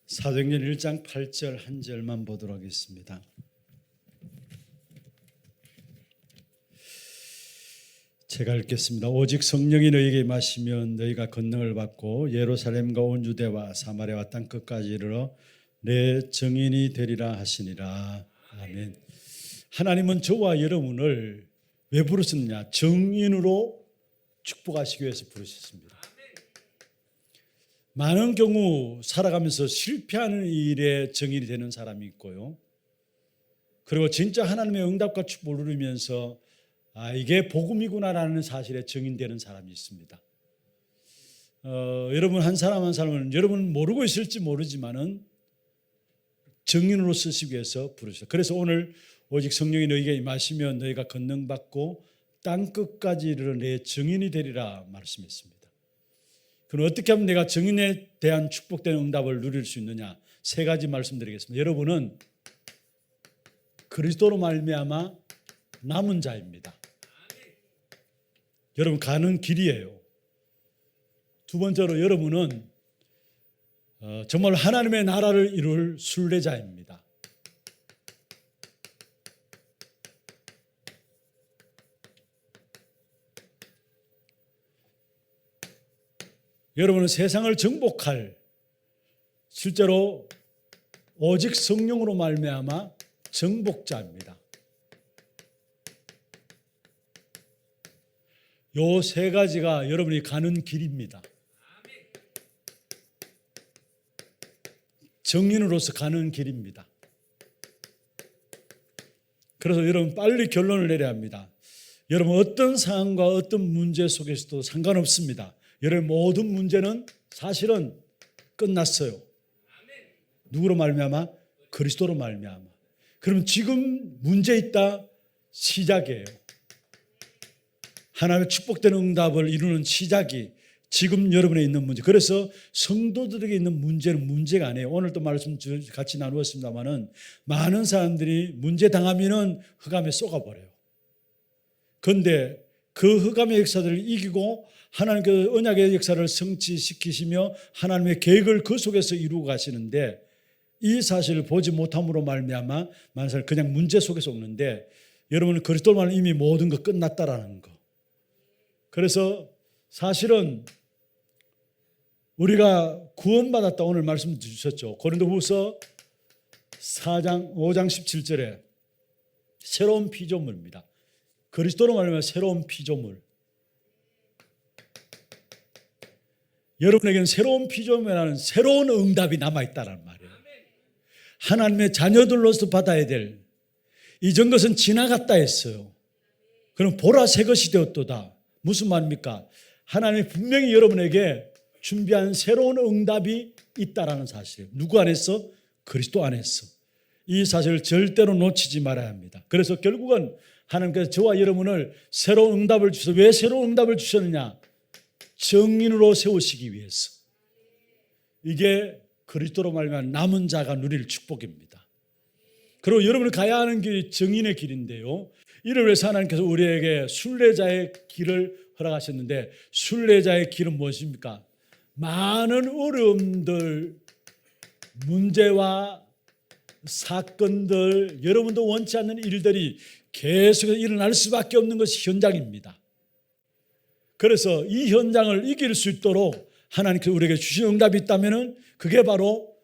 사도행전 1장 8절 한 절만 보도록 하겠습니다. 제가 읽겠습니다. 오직 성령이 너희에게 임하시면 너희가 권능을 받고 예루살렘과 온 유대와 사마리아와 땅 끝까지 이르러 내 증인이 되리라 하시니라. 아멘. 하나님은 저와 여러분을 왜 부르셨느냐? 증인으로 축복하시기 위해서 부르셨습니다. 많은 경우 살아가면서 실패하는 일에 증인이 되는 사람이 있고요. 그리고 진짜 하나님의 응답과 축복을 누리면서 이게 복음이구나라는 사실에 증인되는 사람이 있습니다. 여러분 한 사람 한 사람은 여러분 모르고 있을지 모르지만은 증인으로 쓰시기 위해서 부르셨어요. 그래서 오늘 오직 성령이 너희에게 임하시면 너희가 권능 받고 땅 끝까지 이르러 내 증인이 되리라 말씀했습니다. 그럼 어떻게 하면 내가 증인에 대한 축복된 응답을 누릴 수 있느냐? 세 가지 말씀드리겠습니다. 여러분은 그리스도로 말미암아 남은 자입니다. 여러분 가는 길이에요. 두 번째로 여러분은 정말 하나님의 나라를 이룰 순례자입니다. 여러분은 세상을 정복할 실제로 오직 성령으로 말미암아 정복자입니다. 요 세 가지가 여러분이 가는 길입니다. 정인으로서 가는 길입니다. 그래서 여러분 빨리 결론을 내려야 합니다. 여러분 어떤 상황과 어떤 문제 속에서도 상관없습니다. 여러분 모든 문제는 사실은 끝났어요. 누구로 말미암아? 그리스도로 말미암아. 그럼 지금 문제 있다? 시작이에요. 하나님의 축복된 응답을 이루는 시작이 지금 여러분에 있는 문제. 그래서 성도들에게 있는 문제는 문제가 아니에요. 오늘도 말씀 같이 나누었습니다마는 많은 사람들이 문제 당하면은 흑암에 쏘가버려요. 그런데 그 흑암의 역사들을 이기고 하나님께서 언약의 역사를 성취시키시며 하나님의 계획을 그 속에서 이루고 가시는데 이 사실을 보지 못함으로 말미암아 많은 사람이 그냥 문제 속에서 오는데 여러분은 그리스도로 이미 모든 거 끝났다라는 거. 그래서 사실은 우리가 구원받았다 오늘 말씀 주셨죠. 고린도후서 4장 5장 17절에 새로운 피조물입니다. 그리스도로 말하면 새로운 피조물. 여러분에게는 새로운 피조물이라는 새로운 응답이 남아있다는 말이에요. 하나님의 자녀들로서 받아야 될 이전 것은 지나갔다 했어요. 그럼 보라 새 것이 되었도다. 무슨 말입니까? 하나님이 분명히 여러분에게 준비한 새로운 응답이 있다라는 사실이에요. 누구 안에서? 그리스도 안에서. 이 사실을 절대로 놓치지 말아야 합니다. 그래서 결국은 하나님께서 저와 여러분을 새로운 응답을 주셔서 왜 새로운 응답을 주셨느냐? 정인으로 세우시기 위해서. 이게 그리스도로 말하면 남은 자가 누릴 축복입니다. 그리고 여러분이 가야 하는 길이 정인의 길인데요. 이를 위해서 하나님께서 우리에게 순례자의 길을 허락하셨는데 순례자의 길은 무엇입니까? 많은 어려움들, 문제와 사건들, 여러분도 원치 않는 일들이 계속해서 일어날 수밖에 없는 것이 현장입니다. 그래서 이 현장을 이길 수 있도록 하나님께서 우리에게 주신 응답이 있다면 그게 바로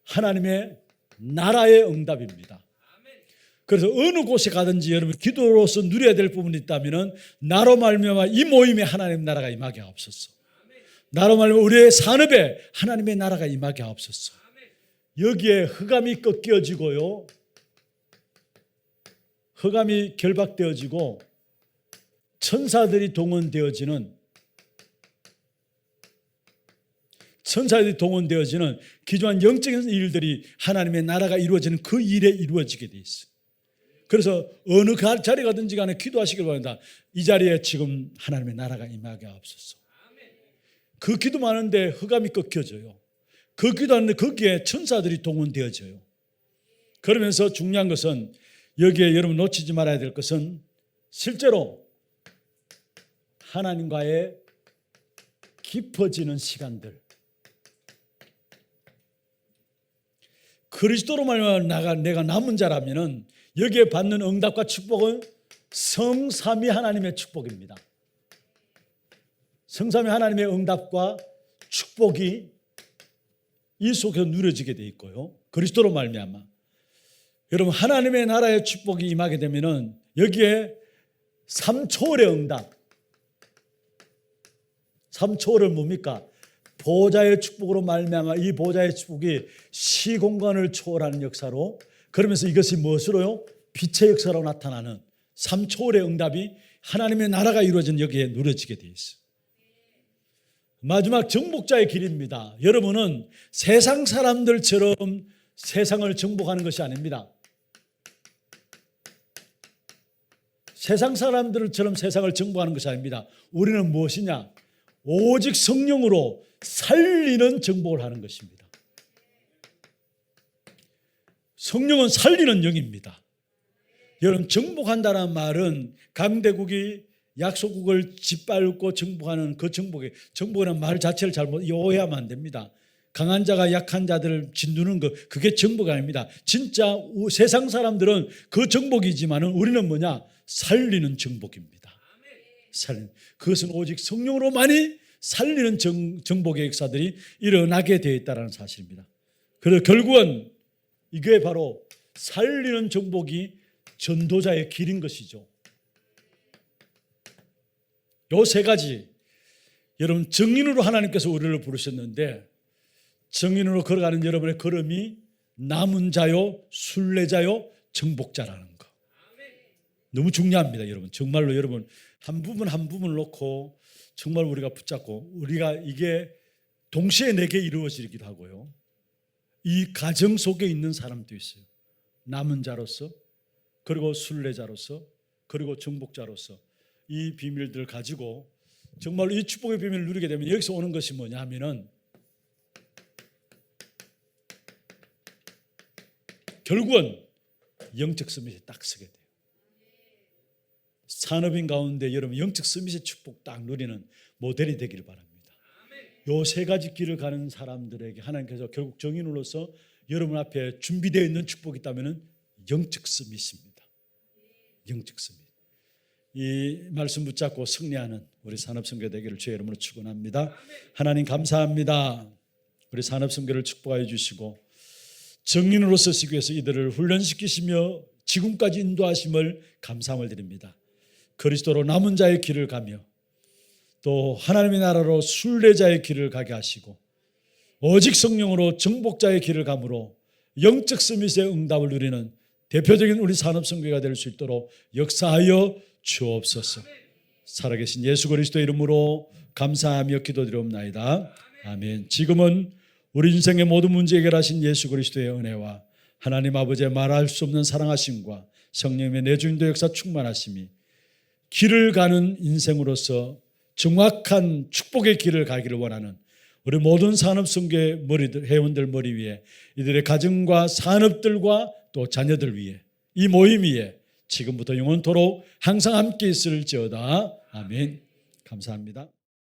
하나님의 나라의 응답입니다. 그래서 어느 곳에 가든지 여러분 기도로서 누려야 될 부분이 있다면 나로 말미암아 이 모임에 하나님의 나라가 임하게 하옵소서. 나로 말미암아 우리의 산업에 하나님의 나라가 임하게 하옵소서. 여기에 흑암이 꺾여지고요. 흑암이 결박되어지고 천사들이 동원되어지는 기존한 영적인 일들이 하나님의 나라가 이루어지는 그 일에 이루어지게 돼 있어요. 그래서 어느 자리에 가든지 간에 기도하시길 바랍니다. 이 자리에 지금 하나님의 나라가 임하게 하옵소서. 그 기도만 하는데 흑암이 꺾여져요. 그 기도하는데 거기에 천사들이 동원되어져요. 그러면서 중요한 것은 여기에 여러분 놓치지 말아야 될 것은 실제로 하나님과의 깊어지는 시간들. 그리스도로 말미암아 내가 남은 자라면은 여기에 받는 응답과 축복은 성삼위 하나님의 축복입니다. 성삼위 하나님의 응답과 축복이 이 속에서 누려지게 돼 있고요. 그리스도로 말미암아 여러분 하나님의 나라의 축복이 임하게 되면은 여기에 3초월의 응답. 3초월은 뭡니까? 보좌의 축복으로 말미암아 이 보좌의 축복이 시공간을 초월하는 역사로, 그러면서 이것이 무엇으로요? 빛의 역사로 나타나는 3초월의 응답이 하나님의 나라가 이루어진 여기에 누려지게 되어 있어요. 마지막 정복자의 길입니다. 여러분은 세상 사람들처럼 세상을 정복하는 것이 아닙니다. 세상 사람들처럼 세상을 정복하는 것이 아닙니다. 우리는 무엇이냐? 오직 성령으로 살리는 정복을 하는 것입니다. 성령은 살리는 영입니다. 여러분, 정복한다는 말은 강대국이 약소국을 짓밟고 정복하는 그 정복이라는 말 자체를 잘못 오해하면 안 됩니다. 강한 자가 약한 자들을 짓누르는 것, 그게 정복이 아닙니다. 진짜 세상 사람들은 그 정복이지만은 우리는 뭐냐? 살리는 정복입니다. 그것은 오직 성령으로만이 살리는 정복의 역사들이 일어나게 되어 있다는 사실입니다. 그래서 결국은 이게 바로 살리는 정복이 전도자의 길인 것이죠. 요 세 가지, 여러분 정인으로 하나님께서 우리를 부르셨는데 정인으로 걸어가는 여러분의 걸음이 남은 자요, 순례자요, 정복자라는 거. 너무 중요합니다, 여러분. 정말로 여러분 한 부분 한 부분을 놓고 정말 우리가 붙잡고, 우리가 이게 동시에 내게 이루어지기도 하고요. 이 가정 속에 있는 사람도 있어요. 남은 자로서, 그리고 순례자로서, 그리고 정복자로서 이 비밀들을 가지고 정말로 이 축복의 비밀을 누리게 되면 여기서 오는 것이 뭐냐 하면은 결국은 영적 서밋에 딱 서게 돼요. 산업인 가운데 여러분 영적 서밋의 축복 딱 누리는 모델이 되기를 바랍니다. 요 세 가지 길을 가는 사람들에게 하나님께서 결국 정인으로서 여러분 앞에 준비되어 있는 축복이 있다면 영적 서밋입니다. 영적 서밋. 이 말씀 붙잡고 승리하는 우리 산업선교 되기를 주의 이름으로 축원합니다. 하나님 감사합니다. 우리 산업선교를 축복하여 주시고 정인으로 서시기 위해서 이들을 훈련시키시며 지금까지 인도하심을 감사함을 드립니다. 그리스도로 남은 자의 길을 가며 또 하나님의 나라로 순례자의 길을 가게 하시고 오직 성령으로 정복자의 길을 가므로 영적 서밋의 응답을 누리는 대표적인 우리 산업선교가 될 수 있도록 역사하여 주옵소서. 살아계신 예수 그리스도의 이름으로 감사하며 기도드리옵나이다. 아멘. 지금은 우리 인생의 모든 문제 해결하신 예수 그리스도의 은혜와 하나님 아버지의 말할 수 없는 사랑하심과 성령의 내주인도 역사 충만하심이 길을 가는 인생으로서 정확한 축복의 길을 가기를 원하는 우리 모든 산업선교의 머리들, 회원들 머리 위에 이들의 가정과 산업들과 또 자녀들 위에 이 모임 위에 지금부터 영원토록 항상 함께 있을지어다. 아멘. 감사합니다.